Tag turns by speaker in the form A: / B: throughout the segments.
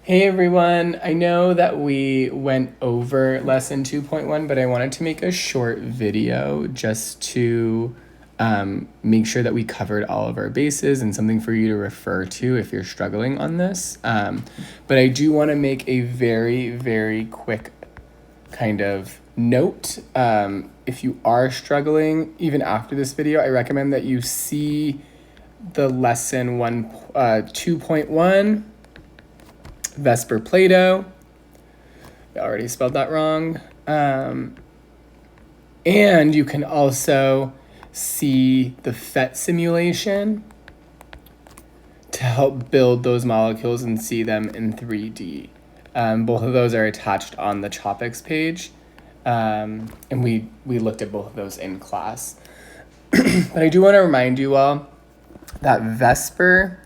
A: Hey everyone, I know that we went over lesson 2.1, but I wanted to make a short video just to make sure that we covered all of our bases and something for you to refer to if you're struggling on this. But I do want to make a very, very quick kind of note. If you are struggling, even after this video, I recommend that you see the lesson 2.1. Vesper Plato. I already spelled that wrong. And you can also see the PhET simulation to help build those molecules and see them in 3D. Both of those are attached on the topics page. And we looked at both of those in class. But I do want to remind you all that Vesper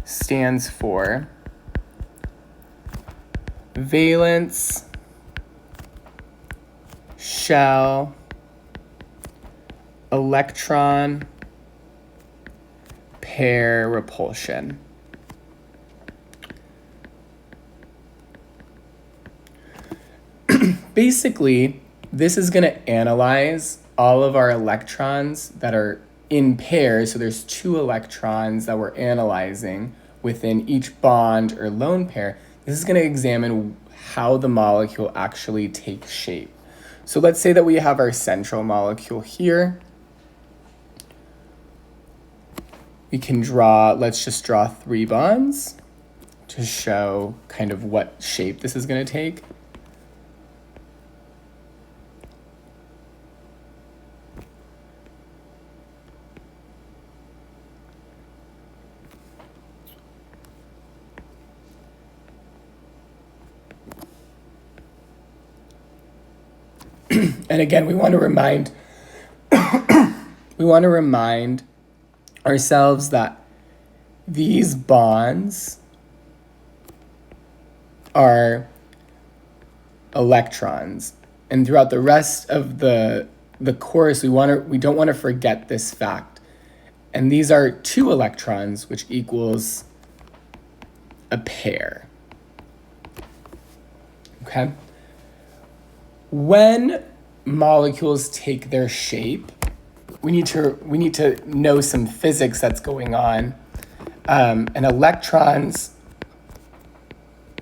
A: stands for valence, shell, electron, pair repulsion. Basically, this is going to analyze all of our electrons that are in pairs. So there's two electrons that we're analyzing within each bond or lone pair. This is going to examine how the molecule actually takes shape. So let's say that we have our central molecule here. We can let's just draw 3 bonds to show kind of what shape this is going to take. And again, we want to remind ourselves that these bonds are electrons. And throughout the rest of the course, we don't want to forget this fact. And these are 2 electrons, which equals a pair. Okay? When molecules take their shape, we need to know some physics that's going on. And electrons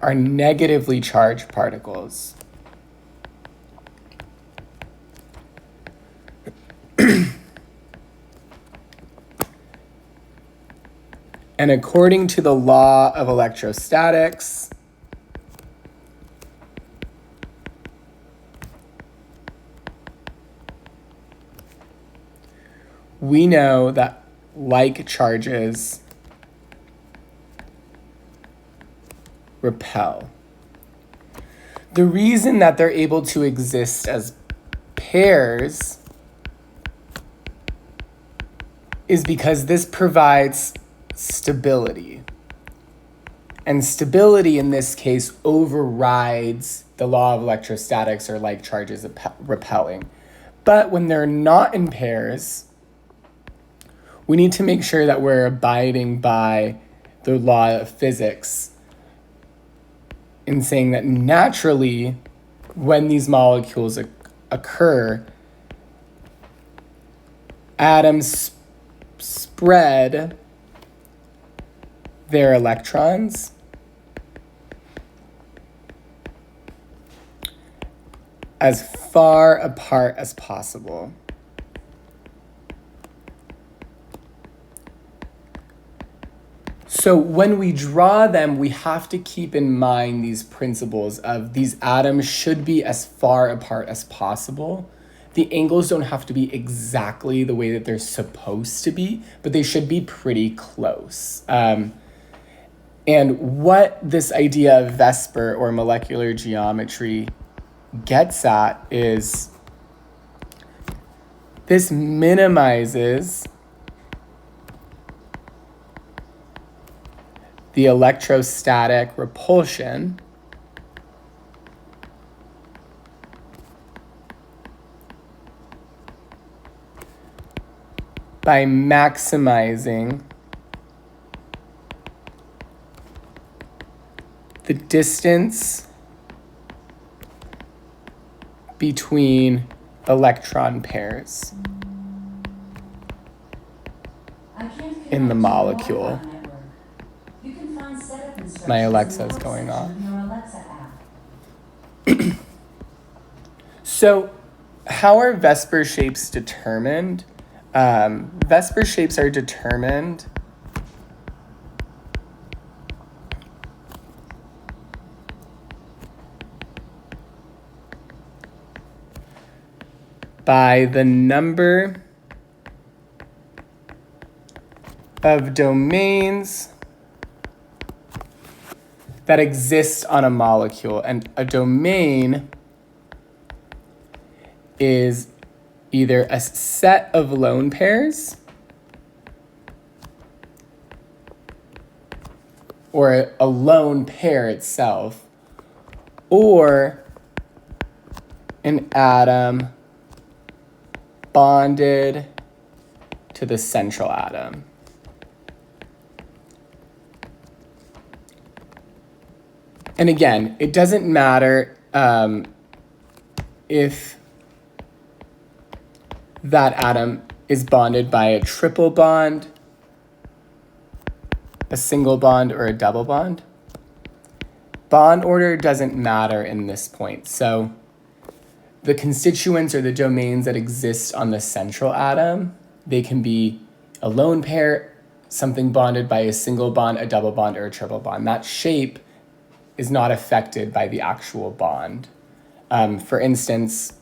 A: are negatively charged particles. And according to the law of electrostatics, we know that like charges repel. The reason that they're able to exist as pairs is because this provides stability. And stability in this case overrides the law of electrostatics or like charges repelling. But when they're not in pairs, we need to make sure that we're abiding by the law of physics in saying that naturally, when these molecules occur, atoms spread their electrons as far apart as possible. So when we draw them, we have to keep in mind these principles of these atoms should be as far apart as possible. The angles don't have to be exactly the way that they're supposed to be, but they should be pretty close. And what this idea of Vesper or molecular geometry gets at is this minimizes the electrostatic repulsion by maximizing the distance between electron pairs in the molecule. My Alexa is going off. So how are VSEPR shapes determined? VSEPR shapes are determined by the number of domains that exist on a molecule. And a domain is either a set of lone pairs or a lone pair itself, or an atom bonded to the central atom. And again, it doesn't matter if that atom is bonded by a triple bond, a single bond, or a double bond. Bond order doesn't matter in this point. So the constituents or the domains that exist on the central atom, they can be a lone pair, something bonded by a single bond, a double bond, or a triple bond. That shape is not affected by the actual bond. For instance,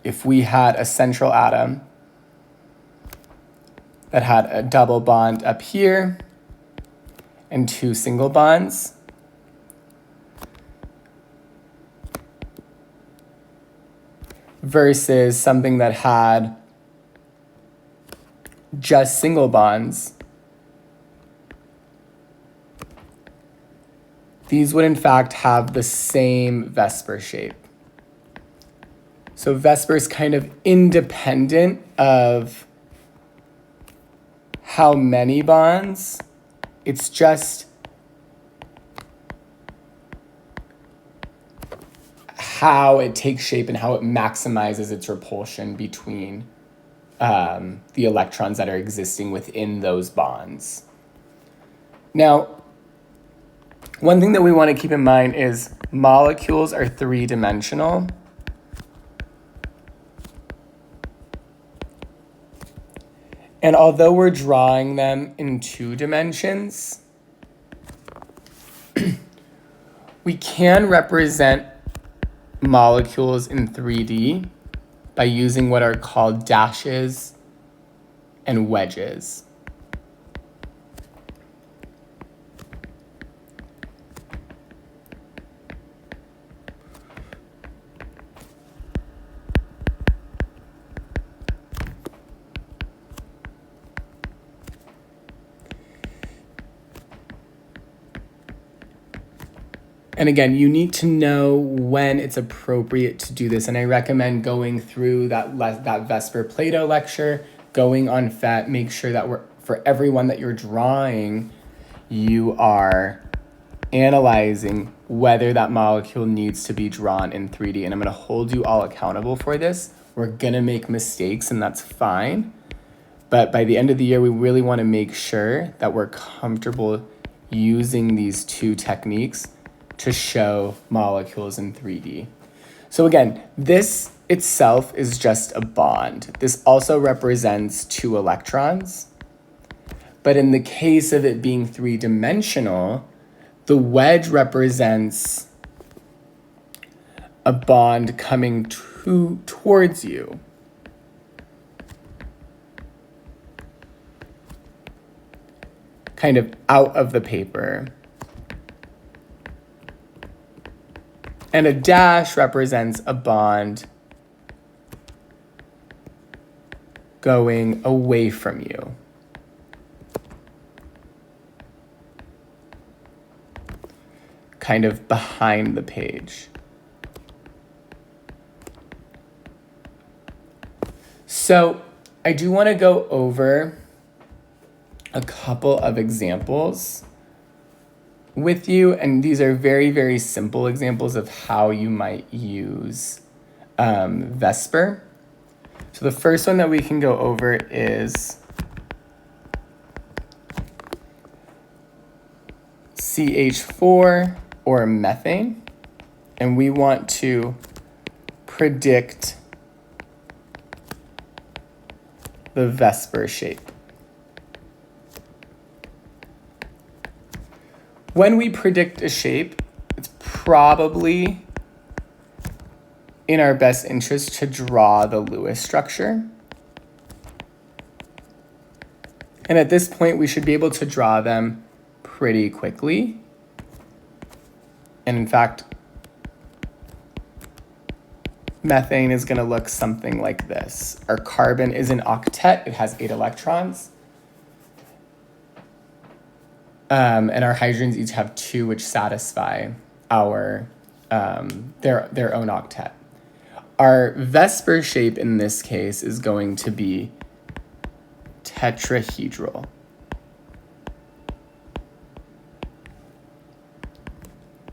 A: if we had a central atom that had a double bond up here and two single bonds, versus something that had just single bonds, these would in fact have the same VSEPR shape. So VSEPR is kind of independent of how many bonds. It's just how it takes shape and how it maximizes its repulsion between the electrons that are existing within those bonds. Now, one thing that we want to keep in mind is molecules are three-dimensional. And although we're drawing them in 2 dimensions, we can represent molecules in 3D by using what are called dashes and wedges. And again, you need to know when it's appropriate to do this. And I recommend going through that VSEPR Plato lecture, going on PhET, make sure that for everyone that you're drawing, you are analyzing whether that molecule needs to be drawn in 3D. And I'm going to hold you all accountable for this. We're going to make mistakes, and that's fine. But by the end of the year, we really want to make sure that we're comfortable using these 2 techniques to show molecules in 3D. So again, this itself is just a bond. This also represents 2 electrons. But in the case of it being 3-dimensional, the wedge represents a bond coming towards you. Kind of out of the paper. And a dash represents a bond going away from you. Kind of behind the page. So I do want to go over a couple of examples with you, and these are very, very simple examples of how you might use VSEPR. So the first one that we can go over is CH4 or methane, and we want to predict the VSEPR shape. When we predict a shape, it's probably in our best interest to draw the Lewis structure. And at this point, we should be able to draw them pretty quickly. And in fact, methane is going to look something like this. Our carbon is an octet. It has 8 electrons. And our hydrogens each have 2, which satisfy our their own octet. Our VSEPR shape in this case is going to be tetrahedral.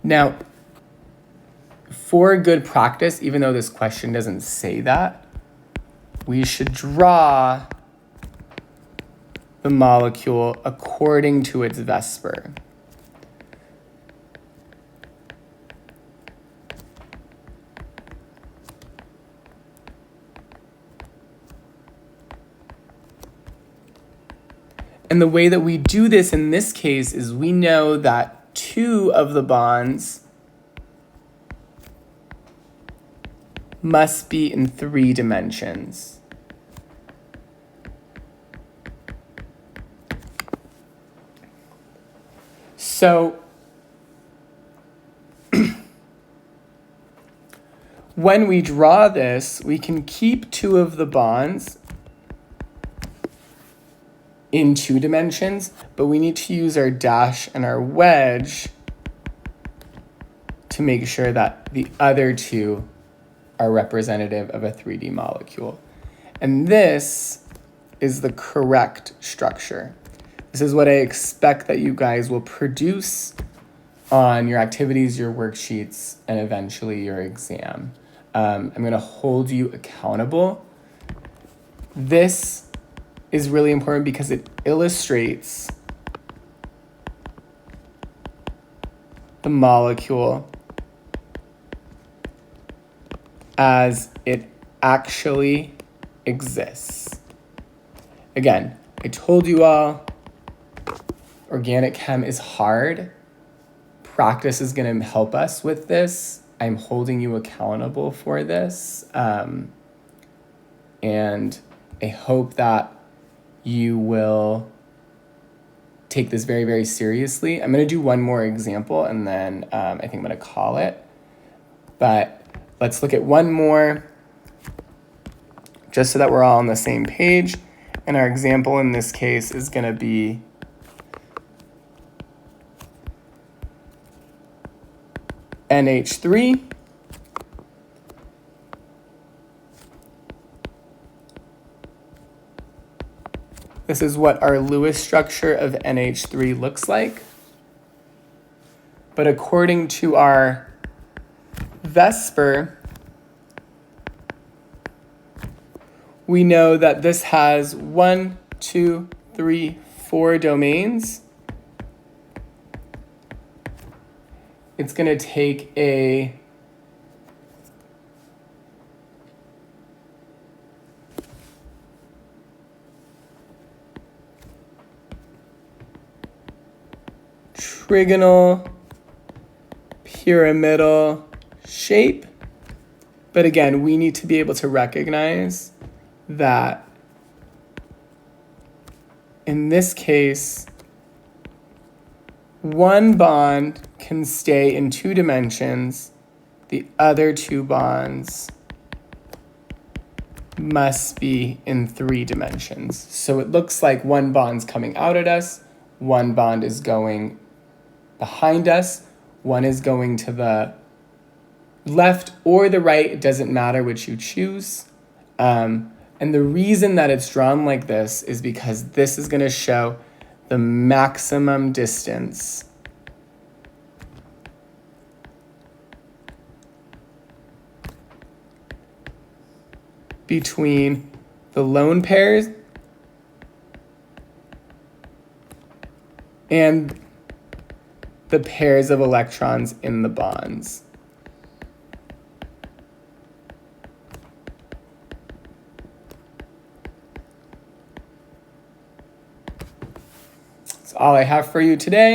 A: Now, for good practice, even though this question doesn't say that, we should draw the molecule according to its VSEPR. And the way that we do this in this case is we know that 2 of the bonds must be in 3 dimensions. So when we draw this, we can keep 2 of the bonds in 2 dimensions, but we need to use our dash and our wedge to make sure that the other 2 are representative of a 3D molecule. And this is the correct structure. This is what I expect that you guys will produce on your activities, your worksheets, and eventually your exam. I'm going to hold you accountable. This is really important because it illustrates the molecule as it actually exists. Again, I told you all, organic chem is hard. Practice is going to help us with this. I'm holding you accountable for this. And I hope that you will take this very, very seriously. I'm going to do one more example and then I think I'm going to call it. But let's look at one more just so that we're all on the same page. And our example in this case is going to be NH3. This is what our Lewis structure of NH3 looks like. But according to our VSEPR, we know that this has 1, 2, 3, 4 domains. It's going to take a trigonal pyramidal shape. But again, we need to be able to recognize that in this case, one bond can stay in 2 dimensions. The other 2 bonds must be in 3 dimensions. So it looks like one bond's coming out at us, one bond is going behind us, one is going to the left or the right. It doesn't matter which you choose. And the reason that it's drawn like this is because this is going to show the maximum distance between the lone pairs and the pairs of electrons in the bonds. That's all I have for you today.